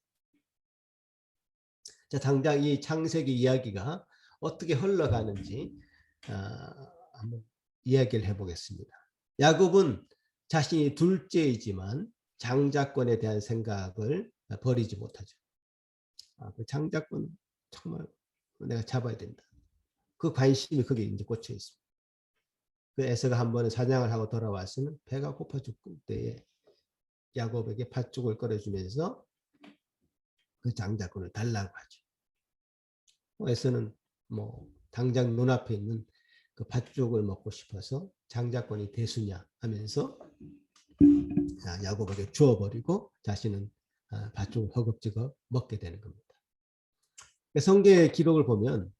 자, 당장 이 창세기 이야기가 어떻게 흘러가는지 한번 이야기를 해보겠습니다. 야곱은 자신이 둘째이지만 장자권에 대한 생각을 버리지 못하죠. 그 장자권 정말 내가 잡아야 된다. 그 관심이 거기에 이제 꽂혀 있습니다. 그 에서가 한 번은 사냥을 하고 돌아와서는 배가 고파 죽을 때에 야곱에게 팥죽을 끓여주면서 그 장자권을 달라고 하죠. 에서는 뭐 당장 눈앞에 있는 그 팥죽을 먹고 싶어서 장자권이 대수냐 하면서 야곱에게 주어버리고 자신은 팥죽을 허겁지겁 먹게 되는 겁니다. 성경의 기록을 보면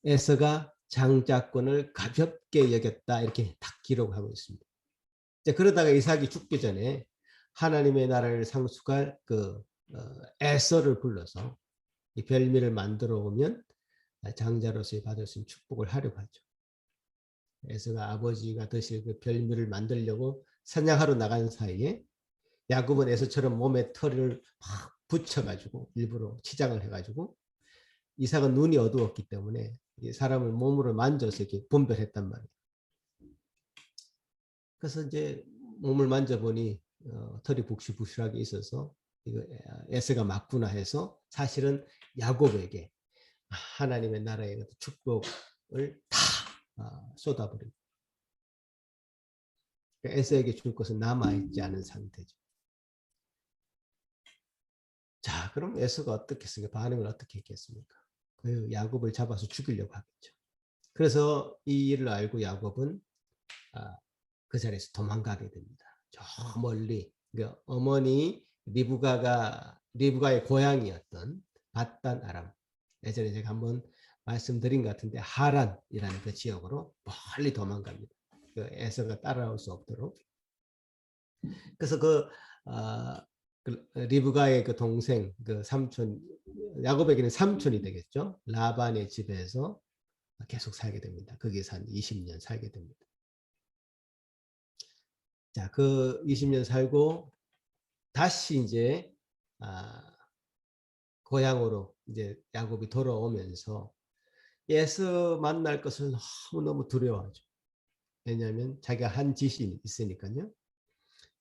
에서가 장자권을 가볍게 여겼다 이렇게 딱 기록하고 있습니다. 그러다가 이삭이 죽기 전에 하나님의 나라를 상속할 그 에서를 불러서 이 별미를 만들어 오면 장자로서 받을 수 있는 축복을 하려고 하죠. 에서가 아버지가 드실 그 별미를 만들려고 사냥하러 나간 사이에 야곱은 에서처럼 몸에 털을 막 붙여가지고 일부러 치장을 해가지고 이삭은 눈이 어두웠기 때문에 사람을 몸으로 만져서 이렇게 분별했단 말이에요. 그래서 이제 몸을 만져보니 털이 북실북실하게 있어서 이거 에서가 맞구나 해서 사실은 야곱에게 하나님의 나라의 축복을 다 쏟아버립니다. 에서에게 줄 것은 남아있지 않은 상태죠. 자, 그럼 에서가 어떻게 했습니까? 반응을 어떻게 했겠습니까? 그 야곱을 잡아서 죽이려고 하겠죠. 그래서 이 일을 알고 야곱은 그 자리에서 도망가게 됩니다. 저 멀리 그러니까 어머니 리브가의 고향이었던 밧단 아람, 예전에 제가 한번 말씀드린 것 같은데 하란이라는 그 지역으로 멀리 도망갑니다. 그 에서가 따라올 수 없도록. 그래서 그 리브가의 그 동생, 그 삼촌, 야곱에게는 삼촌이 되겠죠. 라반의 집에서 계속 살게 됩니다. 거기서 한 20년 살게 됩니다. 자, 그 20년 살고 다시 이제 고향으로 이제 야곱이 돌아오면서 에서 만날 것을 너무너무 두려워하죠. 왜냐하면 자기가 한 짓이 있으니까요.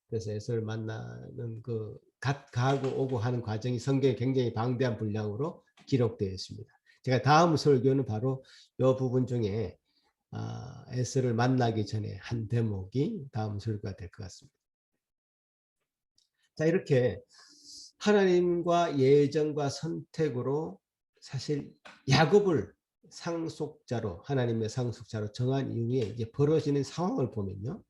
그래서 에서를 만나는 그 가고 오고 하는 과정이 성경에 굉장히 방대한 분량으로 기록되어 있습니다. 제가 다음 설교는 바로 이 부분 중에 에서를 만나기 전에 한 대목이 다음 설교가 될 것 같습니다. 자, 이렇게 하나님과 예정과 선택으로 사실 야곱을 상속자로 하나님의 상속자로 정한 이후에 이제 벌어지는 상황을 보면요.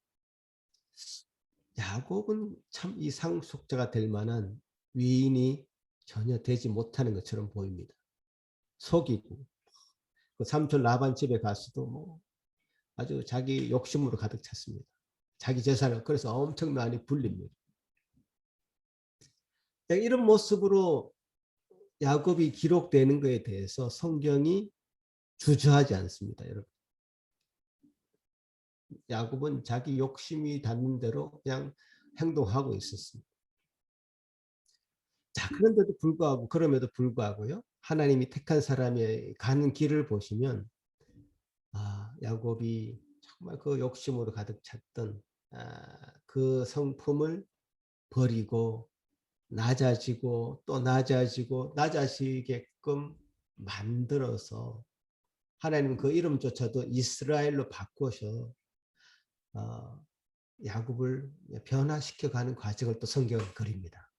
야곱은 참 이 상속자가 될 만한 위인이 전혀 되지 못하는 것처럼 보입니다. 속이고 그 삼촌 라반 집에 가서도 뭐 아주 자기 욕심으로 가득 찼습니다. 자기 재산을 그래서 엄청 많이 불립니다. 이런 모습으로 야곱이 기록되는 것에 대해서 성경이 주저하지 않습니다, 여러분. 야곱은 자기 욕심이 닿는 대로 그냥 행동하고 있었습니다. 자, 그럼에도 불구하고요, 하나님이 택한 사람이 가는 길을 보시면, 야곱이 정말 그 욕심으로 가득 찼던 그 성품을 버리고 낮아지고 또 낮아지게끔 만들어서 하나님은 그 이름조차도 이스라엘로 바꾸셔 야곱을 변화시켜가는 과정을 또 성경은 그립니다.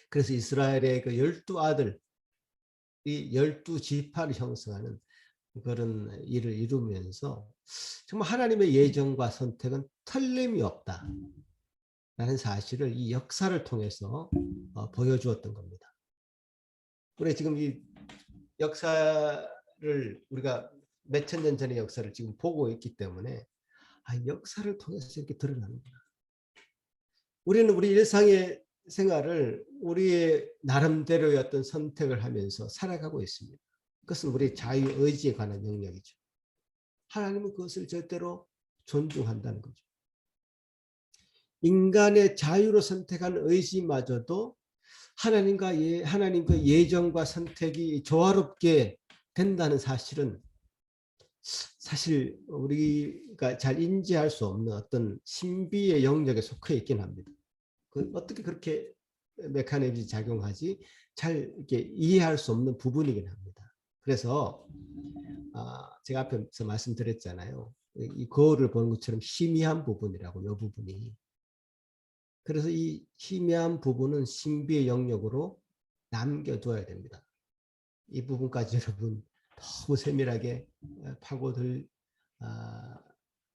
그래서 이스라엘의 그 12아들, 이 12지파를 형성하는 그런 일을 이루면서 정말 하나님의 예정과 선택은 틀림이 없다 라는 사실을 이 역사를 통해서 보여주었던 겁니다. 우리 지금 이 역사를 우리가 몇천 년 전의 역사를 지금 보고 있기 때문에 역사를 통해서 이렇게 드러나는구나. 우리는 우리 일상의 생활을 우리의 나름대로의 어떤 선택을 하면서 살아가고 있습니다. 그것은 우리 자유의지에 관한 영역이죠. 하나님은 그것을 절대로 존중한다는 거죠. 인간의 자유로 선택한 의지마저도 하나님과 예정과 선택이 조화롭게 된다는 사실은 사실 우리가 잘 인지할 수 없는 어떤 신비의 영역에 속해 있긴 합니다. 어떻게 그렇게 메커니즘이 작용하지 잘 이렇게 이해할 수 없는 부분이긴 합니다. 그래서 제가 앞에서 말씀드렸잖아요. 이 거울을 보는 것처럼 희미한 부분이라고, 이 부분이. 그래서 이 희미한 부분은 신비의 영역으로 남겨둬야 됩니다. 이 부분까지 여러분 너무 세밀하게 파고들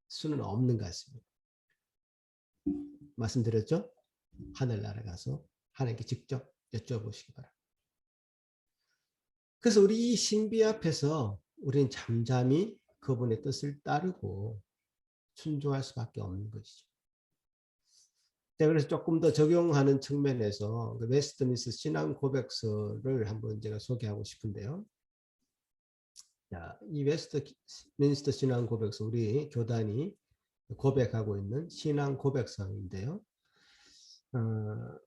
수는 없는 것 같습니다. 말씀드렸죠? 하늘나라 가서 하나님께 직접 여쭤보시기 바랍니다. 그래서 우리 이 신비 앞에서 우리는 잠잠히 그분의 뜻을 따르고 순종할 수밖에 없는 것이죠. 그래서 조금 더 적용하는 측면에서 웨스트민스터 신앙 고백서를 한번 제가 소개하고 싶은데요. 자, 이 웨스트민스터 신앙 고백서, 우리 교단이 고백하고 있는 신앙 고백서인데요.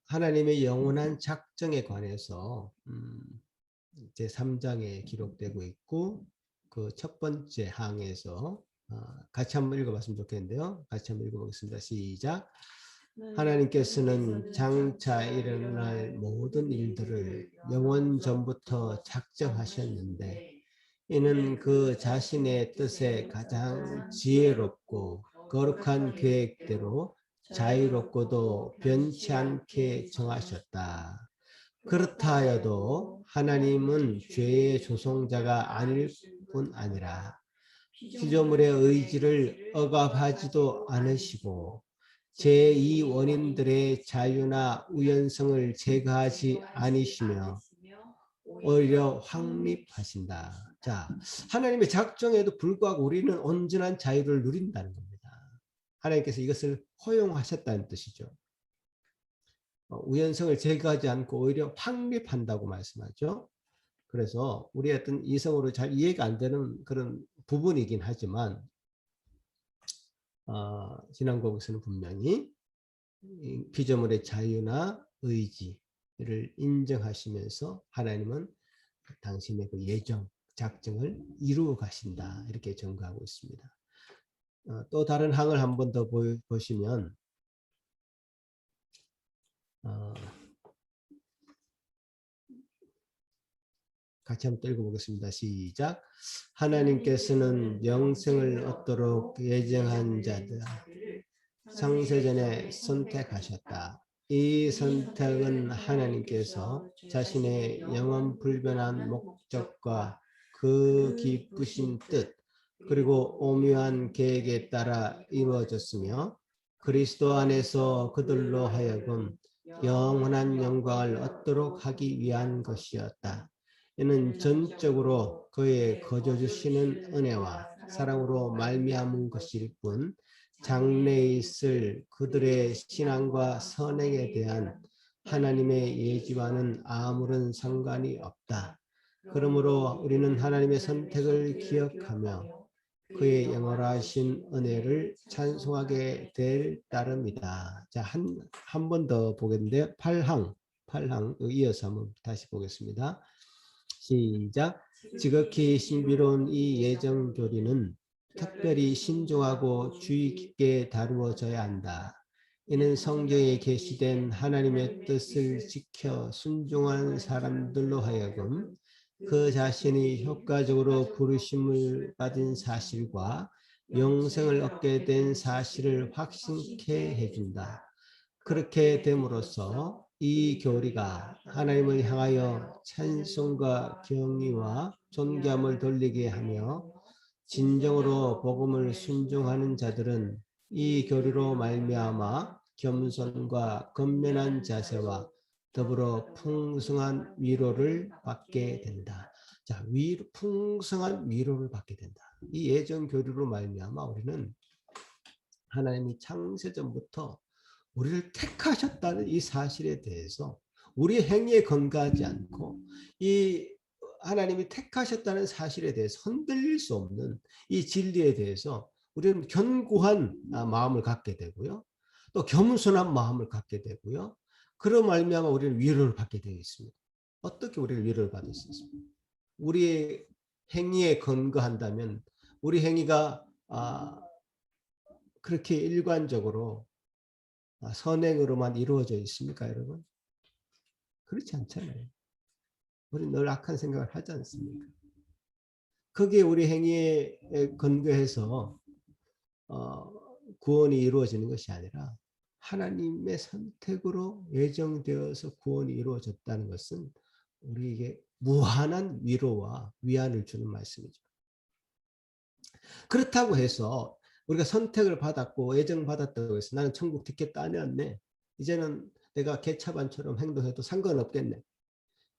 하나님의 영원한 작정에 관해서 제3장에 기록되고 있고, 그 첫 번째 항에서 같이 한번 읽어봤으면 좋겠는데요. 같이 한번 읽어보겠습니다. 시작. 하나님께서는 장차 일어날 모든 일들을 영원 전부터 작정하셨는데, 이는 그 자신의 뜻에 가장 지혜롭고 거룩한 계획대로 자유롭고도 변치 않게 정하셨다. 그렇다 하여도 하나님은 죄의 조성자가 아닐 뿐 아니라 피조물의 의지를 억압하지도 않으시고 제2 원인들의 자유나 우연성을 제거하지 않으시며 오히려 확립하신다. 자, 하나님의 작정에도 불구하고 우리는 온전한 자유를 누린다는 겁니다. 하나님께서 이것을 허용하셨다는 뜻이죠. 우연성을 제거하지 않고 오히려 확립한다고 말씀하죠. 그래서 우리 어떤 이성으로 잘 이해가 안 되는 그런 부분이긴 하지만 신앙고백서는 분명히 피조물의 자유나 의지를 인정하시면서 하나님은 당신의 그 예정, 작정을 이루어 가신다, 이렇게 전가하고 있습니다. 또 다른 항을 한 번 더 보시면 같이 한번 읽어보겠습니다. 시작. 하나님께서는 영생을 얻도록 예정한 자들 창세전에 선택하셨다. 이 선택은 하나님께서 자신의 영원 불변한 목적과 그 기쁘신 뜻 그리고 오묘한 계획에 따라 이루어졌으며 그리스도 안에서 그들로 하여금 영원한 영광을 얻도록 하기 위한 것이었다. 이는 전적으로 그의 거저 주시는 은혜와 사랑으로 말미암은 것일 뿐 장래에 있을 그들의 신앙과 선행에 대한 하나님의 예지와는 아무런 상관이 없다. 그러므로 우리는 하나님의 선택을 기억하며 그의 영원하신 은혜를 찬송하게 될 따름이다. 자, 한 번 더 보겠는데 8항 이어서 한번 다시 보겠습니다. 시작. 지극히 신비로운 이 예정 교리는 특별히 신중하고 주의 깊게 다루어져야 한다. 이는 성경에 계시된 하나님의 뜻을 지켜 순종한 사람들로 하여금 그 자신이 효과적으로 부르심을 받은 사실과 영생을 얻게 된 사실을 확신케 해준다. 그렇게 됨으로써 이 교리가 하나님을 향하여 찬송과 경의와 존귀함을 돌리게 하며 진정으로 복음을 순종하는 자들은 이 교리로 말미암아 겸손과 건면한 자세와 더불어 풍성한 위로를 받게 된다. 자, 풍성한 위로를 받게 된다. 이 예정 교리로 말미암아 우리는 하나님이 창세전부터 우리를 택하셨다는 이 사실에 대해서 우리 행위에 근거하지 않고 이 하나님이 택하셨다는 사실에 대해서 흔들릴 수 없는 이 진리에 대해서 우리는 견고한 마음을 갖게 되고요. 또 겸손한 마음을 갖게 되고요. 그런 말미암아 우리는 위로를 받게 되어 있습니다. 어떻게 우리를 위로를 받을 수 있습니까? 우리의 행위에 근거한다면 우리 행위가 그렇게 일관적으로 선행으로만 이루어져 있습니까, 여러분? 그렇지 않잖아요. 우리는 늘 악한 생각을 하지 않습니까? 거기에 우리 행위에 근거해서 구원이 이루어지는 것이 아니라 하나님의 선택으로 예정되어서 구원이 이루어졌다는 것은 우리에게 무한한 위로와 위안을 주는 말씀이죠. 그렇다고 해서 우리가 선택을 받았고 예정받았다고 해서 나는 천국 티켓 따냈네. 이제는 내가 개차반처럼 행동해도 상관없겠네.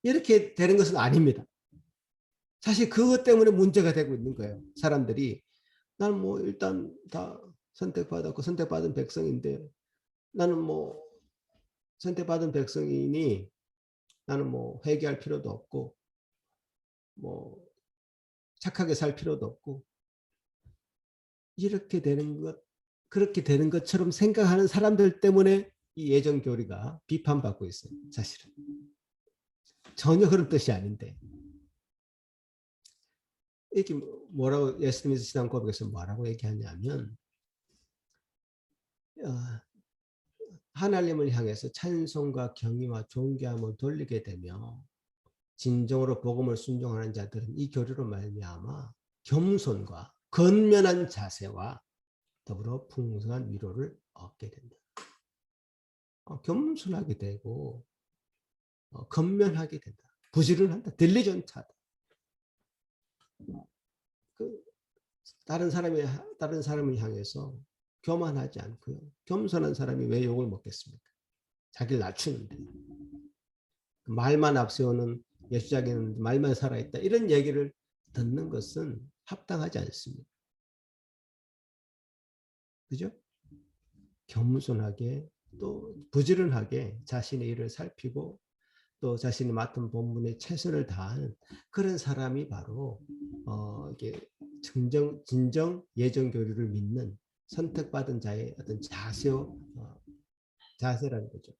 이렇게 되는 것은 아닙니다. 사실 그것 때문에 문제가 되고 있는 거예요. 사람들이 나는 뭐 일단 다 선택받았고 선택받은 백성인데 나는 뭐 선택받은 백성이니 나는 뭐 회개할 필요도 없고 뭐 착하게 살 필요도 없고 이렇게 되는 것 그렇게 되는 것처럼 생각하는 사람들 때문에 이 예정 교리가 비판받고 있어요. 사실은 전혀 그런 뜻이 아닌데 이렇게 뭐라고 예수님의 신앙 고백에서 뭐라고 얘기하냐면 하나님을 향해서 찬송과 경의와 존귀함을 돌리게 되며 진정으로 복음을 순종하는 자들은 이 교리로 말미암아 겸손과 건면한 자세와 더불어 풍성한 위로를 얻게 된다. 겸손하게 되고 건면하게 된다. 부지런하다. 딜리전트하다. 다른 사람을 향해서 교만하지 않고요. 겸손한 사람이 왜 욕을 먹겠습니까? 자기를 낮추는데. 말만 앞세우는 예수자기는 말만 살아있다. 이런 얘기를 듣는 것은 합당하지 않습니다. 그죠? 겸손하게 또 부지런하게 자신의 일을 살피고 또 자신이 맡은 본분에 최선을 다하는 그런 사람이 바로 이게 진정 예정 교리를 믿는 선택받은 자의 어떤 자세라는 거죠.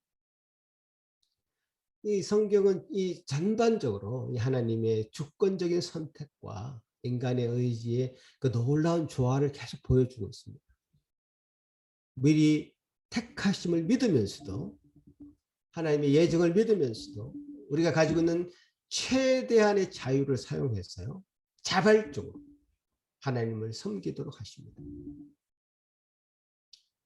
이 성경은 이 전반적으로 이 하나님의 주권적인 선택과 인간의 의지의 그 놀라운 조화를 계속 보여주고 있습니다. 미리 택하심을 믿으면서도 하나님의 예정을 믿으면서도 우리가 가지고 있는 최대한의 자유를 사용해서요. 자발적으로 하나님을 섬기도록 하십니다.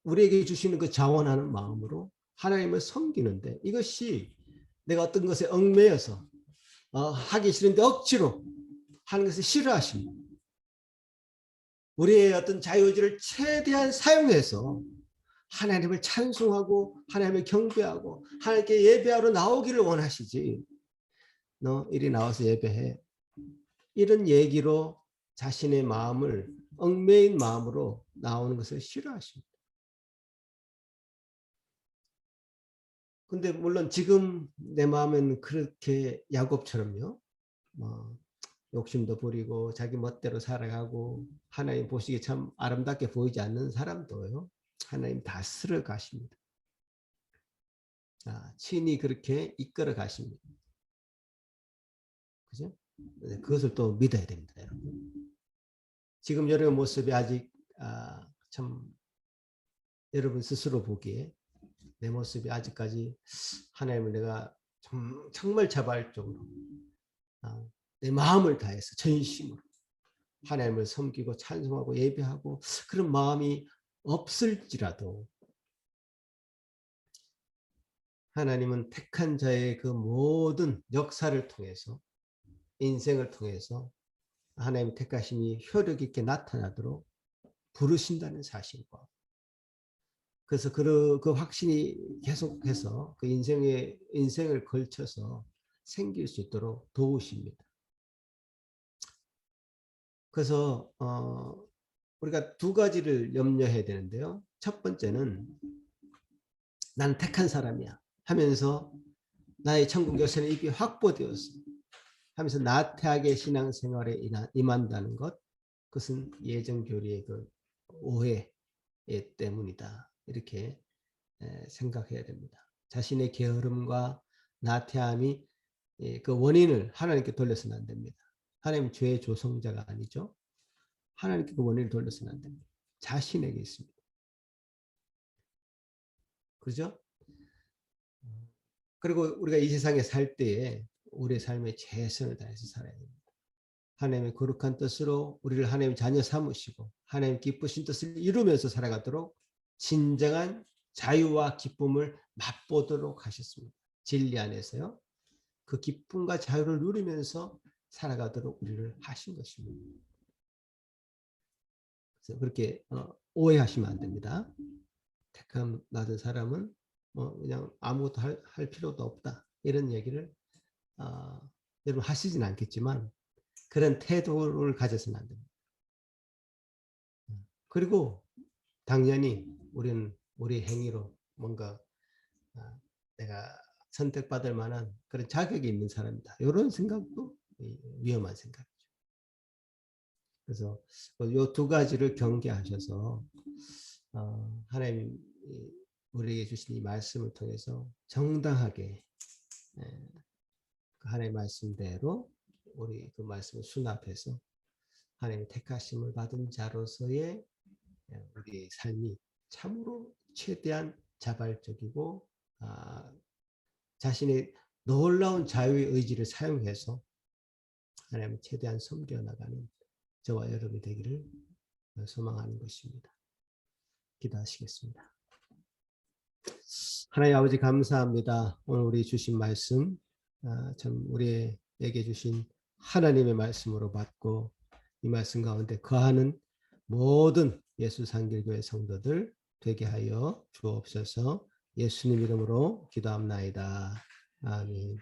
우리에게 주시는 그 자원하는 마음으로 하나님을 섬기는데 이것이 내가 어떤 것에 얽매여서 하기 싫은데 억지로 하는 것을 싫어하십니다. 우리의 어떤 자유의지를 최대한 사용해서 하나님을 찬송하고 하나님을 경배하고 하나님께 예배하러 나오기를 원하시지 너 이리 나와서 예배해. 이런 얘기로 자신의 마음을 얽매인 마음으로 나오는 것을 싫어하십니다. 근데 물론 지금 내 마음에는 그렇게 야곱처럼요. 뭐 욕심도 부리고 자기 멋대로 살아가고 하나님 보시기에 참 아름답게 보이지 않는 사람도요. 하나님 다스려 가십니다. 친히 그렇게 이끌어 가십니다. 그죠? 그것을 또 믿어야 됩니다, 여러분. 지금 여러분 모습이 아직 참 여러분 스스로 보기에 내 모습이 아직까지 하나님을 내가 정말 자발적으로 내 마음을 다해서 전심으로 하나님을 섬기고 찬송하고 예배하고 그런 마음이 없을지라도 하나님은 택한 자의 그 모든 역사를 통해서 인생을 통해서 하나님의 택하심이 효력 있게 나타나도록 부르신다는 사실과 그래서 그 확신이 계속해서 그 인생을 걸쳐서 생길 수 있도록 도우십니다. 그래서 우리가 두 가지를 염려해야 되는데요. 첫 번째는 난 택한 사람이야 하면서 나의 천국 열쇠는 이미 확보되었어 하면서 나태하게 신앙생활에 임한다는 것, 그것은 예정교리의 그 오해 때문이다. 이렇게 생각해야 됩니다. 자신의 게으름과 나태함이 그 원인을 하나님께 돌려서는 안 됩니다. 하나님 죄의 조성자가 아니죠. 하나님께 그 원인을 돌려서는 안 됩니다. 자신에게 있습니다. 그죠? 그리고 우리가 이 세상에 살 때에 우리의 삶에 최선을 다해서 살아야 됩니다. 하나님의 거룩한 뜻으로 우리를 하나님의 자녀 삼으시고 하나님 기쁘신 뜻을 이루면서 살아가도록 진정한 자유와 기쁨을 맛보도록 하셨습니다. 진리 안에서요. 그 기쁨과 자유를 누리면서 살아가도록 우리를 하신 것입니다. 그래서 그렇게 오해하시면 안 됩니다. 택함 받은 사람은 그냥 아무것도 할 필요도 없다. 이런 얘기를 여러분 하시진 않겠지만 그런 태도를 가져서는 안 됩니다. 그리고 당연히 우리는 우리 행위로 뭔가 내가 선택받을 만한 그런 자격이 있는 사람이다. 이런 생각도 위험한 생각이죠. 그래서 이 두 가지를 경계하셔서 하나님 우리에게 주신 이 말씀을 통해서 정당하게 하나님의 말씀대로 우리 그 말씀을 수납해서 하나님의 택하심을 받은 자로서의 우리의 삶이 참으로 최대한 자발적이고 자신의 놀라운 자유의 의지를 사용해서 하나님을 최대한 섬겨나가는 저와 여러분이 되기를 소망하는 것입니다. 기도하시겠습니다. 하나님 아버지 감사합니다. 오늘 우리 주신 말씀 참 우리에게 주신 하나님의 말씀으로 받고 이 말씀 가운데 거하는 모든 예수상길교회 성도들 되게 하여 주옵소서. 예수님 이름으로 기도합나이다. 아멘.